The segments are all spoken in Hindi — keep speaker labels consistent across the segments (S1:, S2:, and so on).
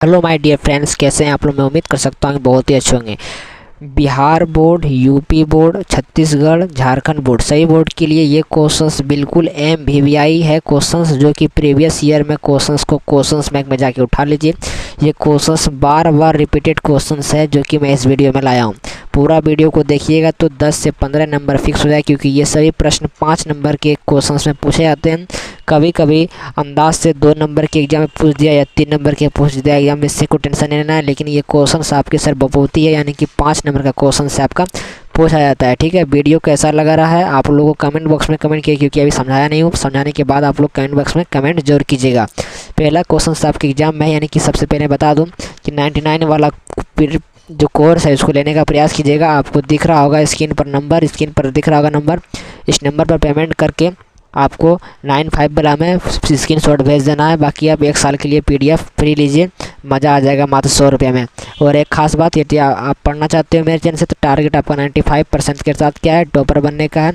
S1: हेलो माय डियर फ्रेंड्स, कैसे हैं आप लोग। मैं उम्मीद कर सकता हूँ कि बहुत ही अच्छे होंगे। Bihar board, UP board, Chhattisgarh, Jharkhand board, सही बोर्ड के लिए ये क्वेश्चंस बिल्कुल MVVI है क्वेश्चंस, जो कि प्रीवियस ईयर में क्वेश्चंस बैंक में जाके उठा लीजिए। ये क्वेश्चंस बार बार रिपीटेड क्वेश्चंस है जो कि मैं इस वीडियो में लाया हूँ। पूरा वीडियो को देखिएगा तो 10 से 15 नंबर फिक्स हो जाए, क्योंकि ये सभी प्रश्न 5 नंबर के क्वेश्चंस में पूछे जाते हैं। कभी कभी अंदाज से 2 नंबर के एग्जाम में पूछ दिया या 3 नंबर के पूछ दिया एग्जाम में, इससे कोई टेंशन नहीं लेना है। लेकिन ये क्वेश्चन आपके सर बपोती है, यानी कि 5 नंबर का क्वेश्चन से आपका पूछा जाता है। ठीक है, वीडियो कैसा लगा रहा है आप लोगों को कमेंट बॉक्स में कमेंट किए, क्योंकि अभी समझाया नहीं हूँ। समझाने के बाद आप लोग कमेंट बॉक्स में कमेंट जरूर कीजिएगा। पहला क्वेश्चन आपके एग्जाम में है, यानी कि सबसे पहले बता दूँ कि 99 वाला जो कोर्स है उसको लेने का प्रयास कीजिएगा। आपको दिख रहा होगा स्क्रीन पर दिख रहा होगा नंबर। इस नंबर पर पेमेंट करके आपको 95 वाला में स्क्रीनशॉट भेज देना है। बाकी आप 1 साल के लिए PDF फ्री लीजिए, मज़ा आ जाएगा मात्र 100 रुपये में। और एक खास बात, यदि आप पढ़ना चाहते हो मेरे चैनल से, तो टारगेट आपका 95% के साथ क्या है, टॉपर बनने का है।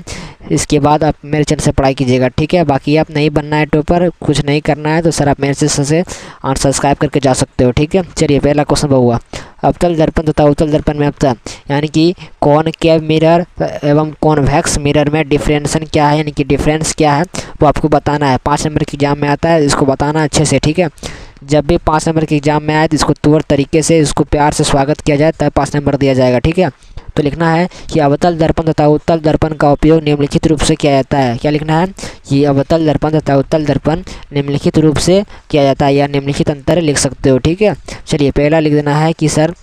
S1: इसके बाद आप मेरे चैनल से पढ़ाई कीजिएगा। ठीक है, बाकी आप नहीं बनना है टॉपर, कुछ नहीं करना है, तो सर आप मेरे चैनल से अनसब्सक्राइब करके जा सकते हो। ठीक है, चलिए पहला क्वेश्चन हुआ, अवतल दर्पण तथा उत्तल दर्पण में अंतर, यानी कि कॉनकेव मिरर एवं कॉन्वेक्स मिरर में डिफरेंशन क्या है, यानी कि डिफरेंस क्या है वो आपको बताना है। 5 नंबर के एग्जाम में आता है, इसको बताना अच्छे से। ठीक है, जब भी 5 नंबर के एग्जाम में आए तो इसको तुरंत तरीके से इसको प्यार से स्वागत किया जाए, तब 5 नंबर दिया जाएगा। ठीक है, तो लिखना है कि अवतल दर्पण तथा उत्तल दर्पण का उपयोग निम्नलिखित रूप से किया जाता है। क्या लिखना है कि अवतल दर्पण तथा उत्तल दर्पण निम्नलिखित रूप से किया जाता है, या निम्नलिखित अंतर लिख सकते हो। ठीक है, चलिए पहला लिख देना है कि सर,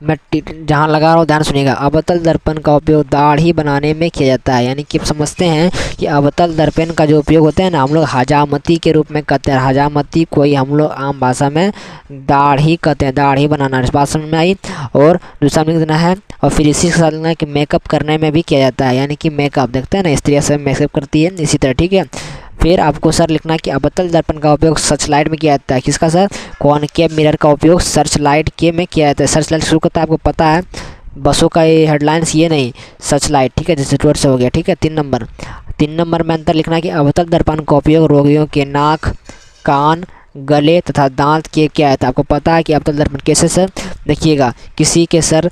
S1: मैं जहाँ लगा रहा हूँ ध्यान सुनिएगा, अवतल दर्पण का उपयोग दाढ़ी बनाने में किया जाता है। यानी कि समझते हैं कि अवतल दर्पण का जो उपयोग होता है ना, हम लोग हजामती के रूप में कहते हैं। हजामती कोई हम लोग आम भाषा में दाढ़ी कहते हैं, दाढ़ी बनाना। इस बात समझ में आई। और दूसरा लिख देना है, और फिर इसी के साथ लिखना है कि मेकअप करने में भी किया जाता है। यानी कि मेकअप देखते हैं ना, स्त्रियाँ सब मेकअप करती है, इसी तरह। ठीक है, फिर आपको सर लिखना है कि अवतल दर्पण का उपयोग सर्च लाइट में किया जाता है। किसका सर? कॉनकेव मिरर का उपयोग सर्च लाइट के में किया जाता है। सर्च लाइट शुरू करता है, आपको पता है बसों का ये हेडलाइंस ये नहीं, सर्च लाइट। ठीक है, जैसे रोड से हो गया। ठीक है, 3 नंबर में अंतर लिखना है कि अवतल दर्पण का उपयोग रोगियों के नाक, कान, गले तथा दांत के क्या है। तो आपको पता है कि अवतल दर्पण कैसे सर, देखिएगा किसी के सर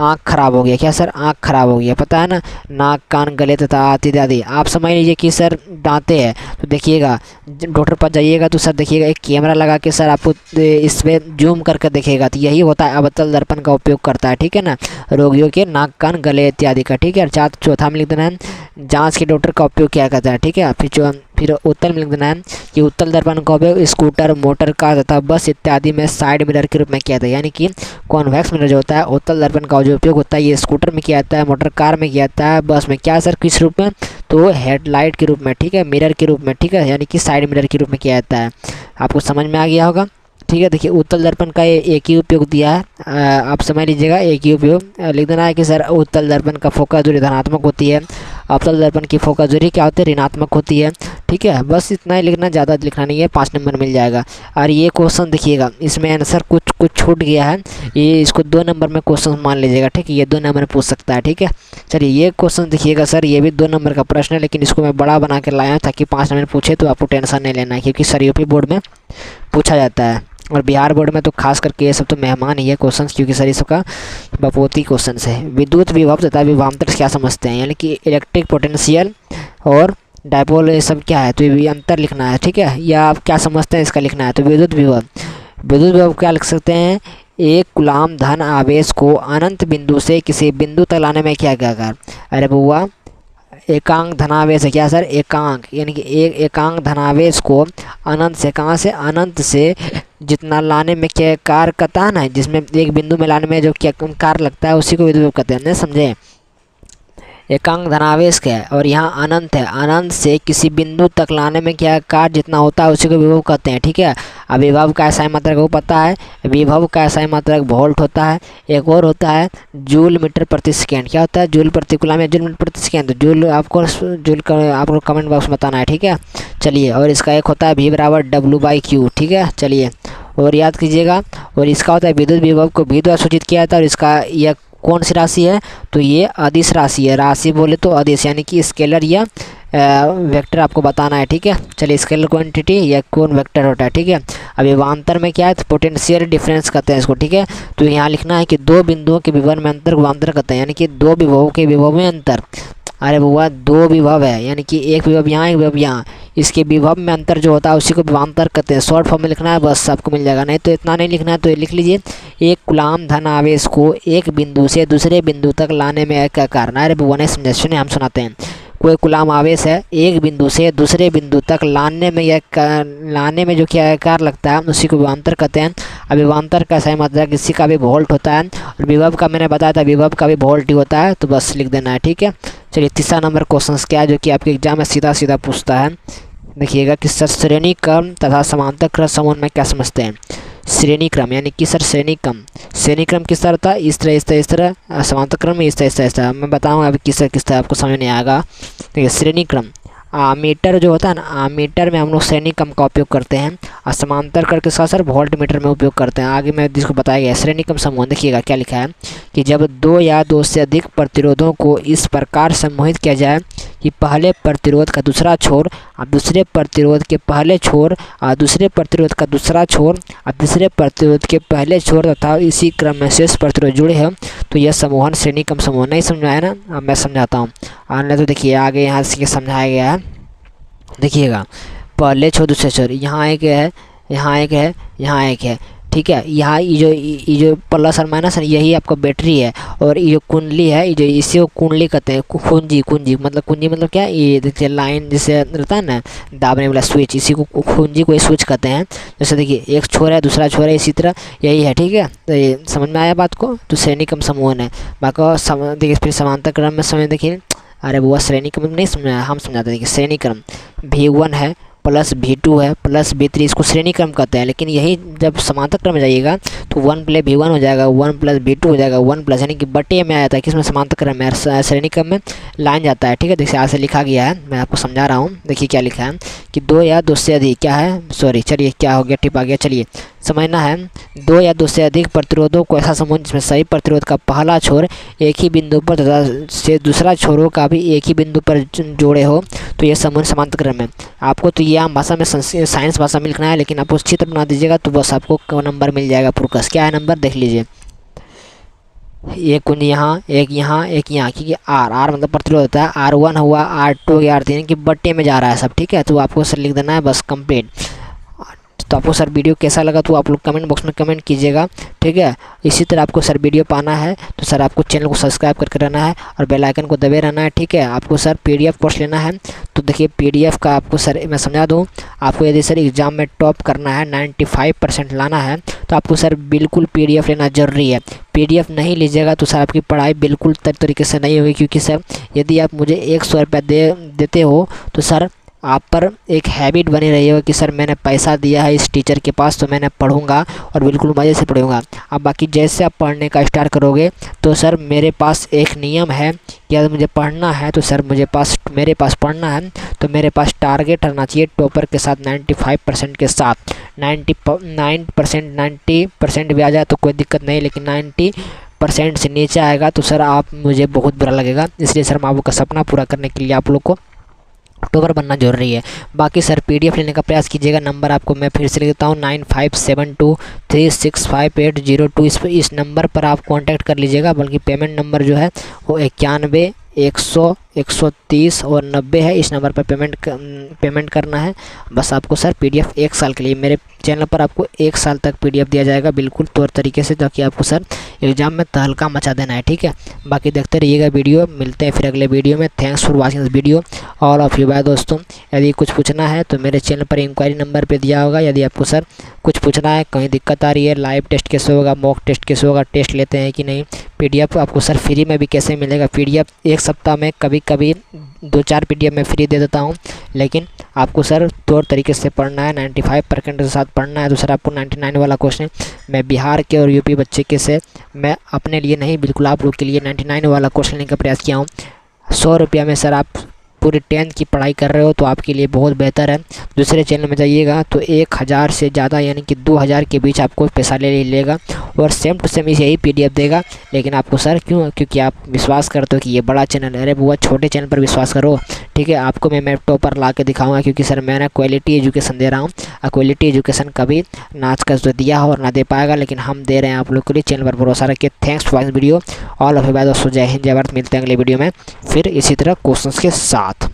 S1: आँख खराब हो गया, क्या सर आँख खराब हो गया, पता है ना, नाक, कान, गले तथा इत्यादि। आप समझ लीजिए कि सर दांते हैं, तो देखिएगा डॉक्टर पास जाइएगा तो सर देखिएगा एक कैमरा लगा के सर आपको इस पर जूम करके देखेगा, तो यही होता है अवतल दर्पण का उपयोग करता है। ठीक है ना, रोगियों के नाक, कान, गले इत्यादि का। ठीक है, चौथा में लिख देना है जाँच के डॉक्टर का उपयोग क्या करता है। ठीक है, फिर उत्तल में लिख देना है कि उत्तल दर्पण का उपयोग स्कूटर, मोटर कार तथा बस इत्यादि में साइड मिरर के रूप में किया जाता है। यानी कि कॉन्वेक्स मिरर जो होता है, उत्तल दर्पण का जो उपयोग होता है, ये स्कूटर में किया जाता है, मोटर कार में किया जाता है, बस में। क्या सर, किस रूप में? तो हेडलाइट के रूप में। ठीक है, मिरर के रूप में। ठीक है, यानी कि साइड मिरर के रूप में किया जाता है। आपको समझ में आ गया होगा। ठीक है, देखिए उत्तल दर्पण का ये एक ही उपयोग दिया है, आप समझ लीजिएगा, एक ही उपयोग लिख देना है कि सर उत्तल दर्पण का फोकस दूरी धनात्मक होती है, अवतल दर्पण की फोकस दूरी क्या होती है, ऋणात्मक होती है। ठीक है, बस इतना ही लिखना, ज़्यादा लिखना नहीं है, 5 नंबर मिल जाएगा। और ये क्वेश्चन देखिएगा, इसमें आंसर कुछ छूट गया है, ये इसको 2 नंबर में क्वेश्चन मान लीजिएगा। ठीक है, ये 2 नंबर में पूछ सकता है। ठीक है, चलिए ये क्वेश्चन देखिएगा सर, ये भी 2 नंबर का प्रश्न है, लेकिन इसको मैं बड़ा बना के लाया हूँ ताकि 5 नंबर पूछे तो आपको टेंशन नहीं लेना है, क्योंकि सर यूपी बोर्ड में पूछा जाता है और बिहार बोर्ड में तो खास करके ये सब तो मेहमान ही है क्वेश्चंस, क्योंकि सर ये सबका बपोती क्वेश्चंस है। विद्युत विभव तथा विभवांतर क्या समझते हैं, यानी कि इलेक्ट्रिक पोटेंशियल और डायपोल, ये सब क्या है, तो ये अंतर लिखना है। ठीक है, या आप क्या समझते हैं इसका लिखना है। तो विद्युत विभव क्या लिख सकते हैं, एक कूलाम धन आवेश को अनंत बिंदु से किसी बिंदु तक लाने में क्या क्या कर। अरे बुआ, एकांक धनावेश है। क्या सर? एकांक, यानी कि एक एकांक धनावेश को अनंत से, कहाँ से, अनंत से जितना लाने में क्या कार्य करता है ना, जिसमें एक बिंदु में लाने में जो क्या कार्य लगता है, उसी को विद्युत कहते हैं। नहीं समझे? एकांक धनावेश क्या है, और यहाँ अनंत है, अनंत से किसी बिंदु तक लाने में क्या कार्य जितना होता है उसी को विभव कहते हैं। ठीक है, अब विभव का ऐसा मात्रक वो पता है, विभव का ऐसा मात्रक वोल्ट होता है। एक और होता है जूल मीटर प्रति सेकेंड। क्या होता है? जूल प्रति कूलम या जूल मीटर प्रति सेकेंड। तो जूल आपको आपको कमेंट बॉक्स में बताना है। ठीक है, चलिए, और इसका एक होता है V=W/Q। ठीक है, चलिए और याद कीजिएगा। और इसका होता है विद्युत विभव को V द्वारा सूचित किया जाता है, और इसका यह कौन सी राशि है, तो ये अदिश राशि है। राशि बोले तो अदिश, यानी कि स्केलर या वेक्टर आपको बताना है, ठीक है। चलिए स्केलर क्वांटिटी या कौन वेक्टर होता है, ठीक है। अब विभवांतर में क्या है, तो पोटेंशियल डिफरेंस कहते हैं इसको, ठीक है। तो यहाँ लिखना है कि दो बिंदुओं के विभव में अंतर विभवांतर कहते हैं, यानी कि दो विभवों के विभव में अंतर। अरे बुआ, दो विभव है, यानी कि एक विभव यहाँ एक विभव यहाँ, इसके विभव में अंतर जो होता है उसी को विभवांतर कहते हैं। शॉर्ट फॉर्म में लिखना है, बस आपको मिल जाएगा। नहीं तो इतना नहीं लिखना है तो लिख लीजिए, एक कूलाम धन आवेश को एक बिंदु से दूसरे बिंदु तक लाने में क्या कारण है। अरे बुआ नहीं समझे, सुनिए हम सुनाते हैं। कोई कूलाम आवेश है, एक बिंदु से दूसरे बिंदु तक लाने में जो क्या कार्य लगता है उसी को विभवांतर कहते हैं। अब विभवांतर का सही मतलब किसी का भी वोल्ट होता है, और विभव का मैंने बताया था विभव का भी वोल्ट ही होता है, तो बस लिख देना है, ठीक है। चलिए तीसरा नंबर क्वेश्चन क्या है जो कि आपके एग्जाम में सीधा सीधा पूछता है, देखिएगा कि सर श्रेणी क्रम तथा समांतर क्रम समूह में क्या समझते हैं। श्रेणी क्रम यानी कि सर श्रेणी क्रम किस तरह था, इस तरह, समांतर क्रम में इस तरह। मैं बताऊँगा अभी किस तरह आपको समझ नहीं आएगा। देखिए श्रेणी क्रम, मीटर जो होता है ना, मीटर में हम लोग श्रेणी क्रम का उपयोग करते हैं, और समांतर कर के साथ सर वोल्ट मीटर में उपयोग करते हैं। आगे मैं जिसको बताया गया श्रेणी क्रम समूह, देखिएगा क्या लिखा है कि जब दो या दो से अधिक प्रतिरोधों को इस प्रकार समूहित किया जाए कि पहले प्रतिरोध का दूसरा छोर और दूसरे प्रतिरोध के पहले छोर और दूसरे प्रतिरोध का दूसरा छोर और तीसरे प्रतिरोध के पहले छोर तथा इसी क्रम में शेष प्रतिरोध जुड़े हैं, तो यह समूहन श्रेणी क्रम समूह। नहीं समझ में आया ना, अब मैं समझाता हूँ। नहीं तो देखिए आगे यहाँ से समझाया गया है, देखिएगा पहले छोर दूसरे छोर, यहाँ एक है, यहाँ एक है, यहाँ एक है, ठीक है। यहाँ ये जो प्लस और माइनस है यही आपका बैटरी है, और ये जो कुंडली है, ये जो इसे कुंडली कहते हैं, कुंजी मतलब क्या, ये देखिए लाइन जैसे रहता है ना दाबने वाला स्विच, इसी को कुंजी को स्विच कहते हैं। जैसे देखिए एक छोर है दूसरा छोर है, इसी तरह यही है, ठीक है। तो ये समझ में आया बात को, तो श्रेणी क्रम समूह है। बाकी देखिए फिर समांतर क्रम में समझ, देखिए अरे वो श्रेणी क्रम नहीं समझाया, हम समझाते हैं। देखिए श्रेणी क्रम V1 है प्लस V2 है प्लस V3, इसको श्रेणी क्रम कहते हैं। लेकिन यही जब समांतर क्रम में जाइएगा तो 1 प्लस V1 हो जाएगा, 1 प्लस V2 हो जाएगा, 1 प्लस यानी कि बटे में आया था, किसमें समांतर क्रम में, श्रेणी क्रम में लाइन जाता है, ठीक है। देखिए आज से लिखा गया है, मैं आपको समझा रहा हूँ। देखिए क्या लिखा है कि दो या दो से अधिक क्या है, सॉरी चलिए क्या हो गया, टिप आ गया। चलिए समझना है, दो या दो से अधिक प्रतिरोधों को ऐसा समूह जिसमें सही प्रतिरोध का पहला छोर एक ही बिंदु पर तथा से दूसरा छोरों का भी एक ही बिंदु पर जोड़े हो, तो यह समूह समांतर क्रम है। आपको तो ये आम भाषा में साइंस भाषा में लिखना है, लेकिन आप उस चित्र बना दीजिएगा तो बस आपको नंबर मिल जाएगा। पूर्वकस क्या है नंबर देख लीजिए, एक कुंज यहाँ एक यहाँ एक यहाँ, क्योंकि आर मतलब प्रतिरोध होता है, R1 हुआ, R2 हो गया, R3 कि बट्टे में जा रहा है सब, ठीक है। तो आपको सर लिख देना है बस कंप्लीट। तो आपको सर वीडियो कैसा लगा तो आप लोग कमेंट बॉक्स में कमेंट कीजिएगा, ठीक है। इसी तरह आपको सर वीडियो पाना है तो सर आपको चैनल को सब्सक्राइब करके रहना है और बेल आइकन को दबे रहना है, ठीक है। आपको सर PDF कोर्स लेना है तो देखिए PDF का आपको सर मैं समझा दूँ, आपको यदि सर एग्ज़ाम में टॉप करना है, 95% लाना है, तो आपको सर बिल्कुल PDF लेना ज़रूरी है। PDF नहीं लीजिएगा तो सर आपकी पढ़ाई बिल्कुल तरीके से नहीं होगी, क्योंकि सर यदि आप मुझे 100 रुपये देते हो तो सर आप पर एक हैबिट बनी रही है कि सर मैंने पैसा दिया है इस टीचर के पास तो मैंने पढ़ूंगा और बिल्कुल मज़े से पढ़ूंगा। अब बाकी जैसे आप पढ़ने का स्टार्ट करोगे तो सर मेरे पास एक नियम है कि अगर मुझे पढ़ना है तो सर मेरे पास पढ़ना है तो मेरे पास टारगेट रहना चाहिए टॉपर के साथ 95% के साथ। 90% भी आ जाए तो कोई दिक्कत नहीं, लेकिन 90% से नीचे आएगा तो सर आप मुझे बहुत बुरा लगेगा। इसलिए सर मैं आपका सपना पूरा करने के लिए आप लोग को टॉपर बनना जरूरी है। बाकी सर PDF लेने का प्रयास कीजिएगा। नंबर आपको मैं फिर से लिख देता हूँ 9572365802। इस नंबर पर आप कांटेक्ट कर लीजिएगा। बल्कि पेमेंट नंबर जो है वो 91 100 130 और 90 है। इस नंबर पर पेमेंट करना है। बस आपको सर PDF 1 साल के लिए मेरे चैनल पर आपको 1 साल तक PDF दिया जाएगा बिल्कुल तौर तरीके से, ताकि आपको सर एग्ज़ाम में तहलका मचा देना है, ठीक है। बाकी देखते रहिएगा वीडियो, मिलते हैं फिर अगले वीडियो में। Thanks for watching this video all of you. Bye दोस्तों, यदि कुछ पूछना है तो मेरे चैनल पर इंक्वायरी नंबर पर दिया होगा। यदि आपको सर कुछ पूछना है, कहीं दिक्कत आ रही है, लाइव टेस्ट कैसे होगा, मॉक टेस्ट कैसे होगा, टेस्ट लेते हैं कि नहीं, PDF आपको सर फ्री में भी कैसे मिलेगा। PDF एक सप्ताह में कभी 2-4 PDF में फ्री दे देता हूं, लेकिन आपको सर तौर तरीके से पढ़ना है, 95% के साथ पढ़ना है। तो सर आपको 99 वाला क्वेश्चन मैं बिहार के और यूपी बच्चे के से मैं अपने लिए नहीं बिल्कुल आप लोग के लिए 99 वाला क्वेश्चन लेने का प्रयास किया हूँ। 100 रुपया में सर आप पूरी 10th की पढ़ाई कर रहे हो तो आपके लिए बहुत बेहतर है। दूसरे चैनल में जाइएगा तो 1000 से ज़्यादा यानी कि 2000 के बीच आपको पैसा ले लेगा और सेम टू सेम यही PDF देगा। लेकिन आपको सर क्यों, क्योंकि आप विश्वास करते हो कि ये बड़ा चैनल है। अरे बुआ, छोटे चैनल पर विश्वास करो, ठीक है। आपको मैं टॉपर ला के दिखाऊंगा, क्योंकि सर मैं ना क्वालिटी एजुकेशन दे रहा हूँ। क्वालिटी एजुकेशन कभी नाच कर तो दिया हो और ना दे पाएगा, लेकिन हम दे रहे हैं आप लोग के लिए। चैनल पर भरोसा रखिए। Thanks for watching video. All of you bye दोस्तों, जय हिंद जय भारत। मिलते हैं अगले वीडियो में फिर इसी तरह क्वेश्चंस के साथ।